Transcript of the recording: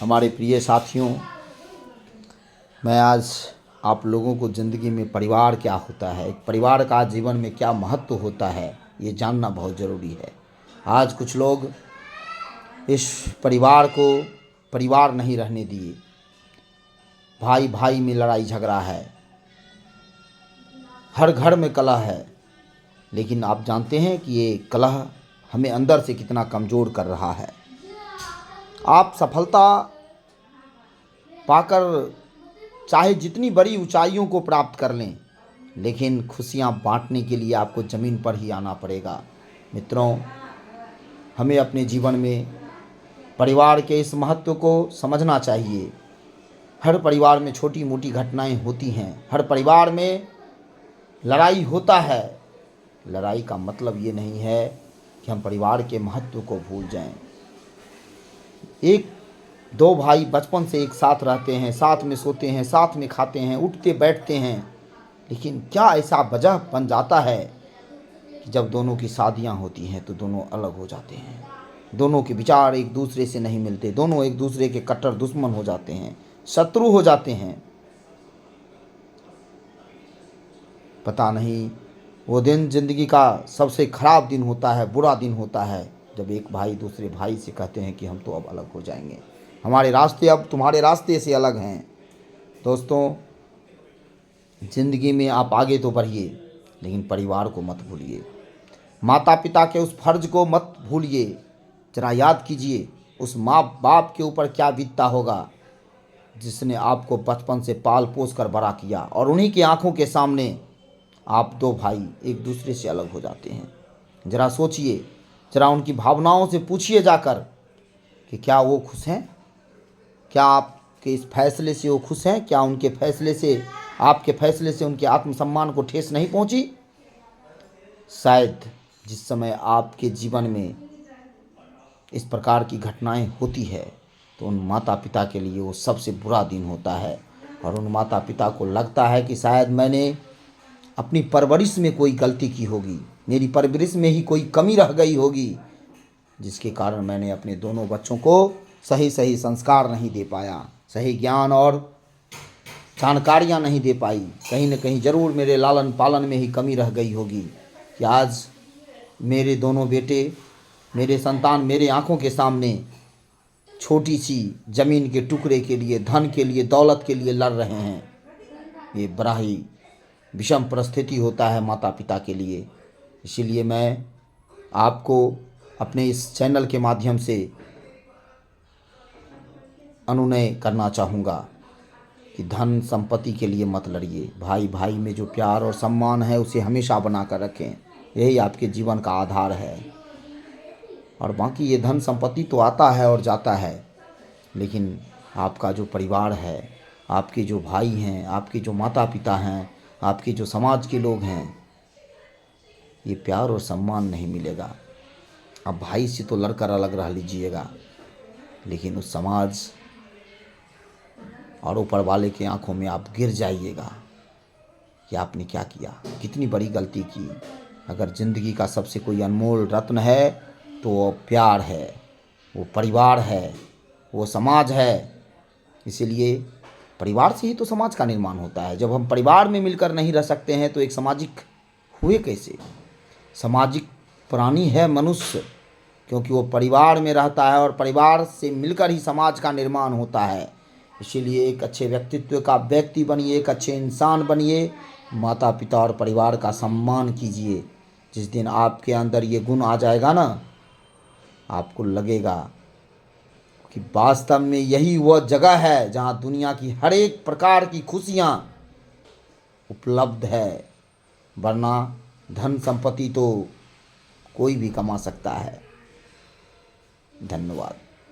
हमारे प्रिय साथियों, मैं आज आप लोगों को ज़िंदगी में परिवार क्या होता है, एक परिवार का जीवन में क्या महत्व होता है, ये जानना बहुत ज़रूरी है। आज कुछ लोग इस परिवार को परिवार नहीं रहने दिए। भाई भाई में लड़ाई झगड़ा है, हर घर में कलह है। लेकिन आप जानते हैं कि ये कलह हमें अंदर से कितना कमज़ोर कर रहा है। आप सफलता पाकर चाहे जितनी बड़ी ऊंचाइयों को प्राप्त कर लें, लेकिन खुशियां बांटने के लिए आपको ज़मीन पर ही आना पड़ेगा। मित्रों, हमें अपने जीवन में परिवार के इस महत्व को समझना चाहिए। हर परिवार में छोटी मोटी घटनाएं होती हैं, हर परिवार में लड़ाई होता है। लड़ाई का मतलब ये नहीं है कि हम परिवार के महत्व को भूल जाएं। एक दो भाई बचपन से एक साथ रहते हैं, साथ में सोते हैं, साथ में खाते हैं, उठते बैठते हैं, लेकिन क्या ऐसा वजह बन जाता है कि जब दोनों की शादियां होती हैं तो दोनों अलग हो जाते हैं। दोनों के विचार एक दूसरे से नहीं मिलते, दोनों एक दूसरे के कट्टर दुश्मन हो जाते हैं, शत्रु हो जाते हैं। पता नहीं वो दिन ज़िंदगी का सबसे ख़राब दिन होता है, बुरा दिन होता है, जब एक भाई दूसरे भाई से कहते हैं कि हम तो अब अलग हो जाएंगे, हमारे रास्ते अब तुम्हारे रास्ते से अलग हैं। दोस्तों, ज़िंदगी में आप आगे तो बढ़िए, लेकिन परिवार को मत भूलिए। माता पिता के उस फर्ज को मत भूलिए। ज़रा याद कीजिए उस माँ बाप के ऊपर क्या बीतता होगा जिसने आपको बचपन से पाल पोस कर बड़ा किया, और उन्हीं की आंखों के सामने आप दो भाई एक दूसरे से अलग हो जाते हैं। ज़रा सोचिए, ज़रा उनकी भावनाओं से पूछिए जाकर कि क्या वो खुश हैं, क्या आपके इस फैसले से वो खुश हैं, क्या उनके फैसले से, आपके फैसले से उनके आत्मसम्मान को ठेस नहीं पहुंची। शायद जिस समय आपके जीवन में इस प्रकार की घटनाएं होती है तो उन माता पिता के लिए वो सबसे बुरा दिन होता है, और उन माता पिता को लगता है कि शायद मैंने अपनी परवरिश में कोई गलती की होगी, मेरी परवरिश में ही कोई कमी रह गई होगी, जिसके कारण मैंने अपने दोनों बच्चों को सही सही संस्कार नहीं दे पाया, सही ज्ञान और जानकारियाँ नहीं दे पाई। कहीं न कहीं ज़रूर मेरे लालन पालन में ही कमी रह गई होगी कि आज मेरे दोनों बेटे, मेरे संतान मेरे आंखों के सामने छोटी सी ज़मीन के टुकड़े के लिए, धन के लिए, दौलत के लिए लड़ रहे हैं। ये बड़ा ही विषम परिस्थिति होता है माता पिता के लिए। इसीलिए मैं आपको अपने इस चैनल के माध्यम से अनुनय करना चाहूँगा कि धन संपत्ति के लिए मत लड़िए। भाई भाई में जो प्यार और सम्मान है उसे हमेशा बना कर रखें, यही आपके जीवन का आधार है। और बाकी ये धन संपत्ति तो आता है और जाता है, लेकिन आपका जो परिवार है, आपके जो भाई हैं, आपके जो माता पिता हैं, आपके जो समाज के लोग हैं, ये प्यार और सम्मान नहीं मिलेगा। अब भाई से तो लड़कर अलग रह लीजिएगा, लेकिन उस समाज और ऊपर वाले के आंखों में आप गिर जाइएगा कि आपने क्या किया, कितनी बड़ी गलती की। अगर ज़िंदगी का सबसे कोई अनमोल रत्न है तो वो प्यार है, वो परिवार है, वो समाज है। इसीलिए परिवार से ही तो समाज का निर्माण होता है। जब हम परिवार में मिलकर नहीं रह सकते हैं तो एक सामाजिक हुए कैसे। सामाजिक प्राणी है मनुष्य, क्योंकि वो परिवार में रहता है और परिवार से मिलकर ही समाज का निर्माण होता है। इसीलिए एक अच्छे व्यक्तित्व का व्यक्ति बनिए, एक अच्छे इंसान बनिए, माता पिता और परिवार का सम्मान कीजिए। जिस दिन आपके अंदर ये गुण आ जाएगा ना, आपको लगेगा कि वास्तव में यही वह जगह है जहाँ दुनिया की हर एक प्रकार की खुशियाँ उपलब्ध है। वरना धन संपत्ति तो कोई भी कमा सकता है। धन्यवाद।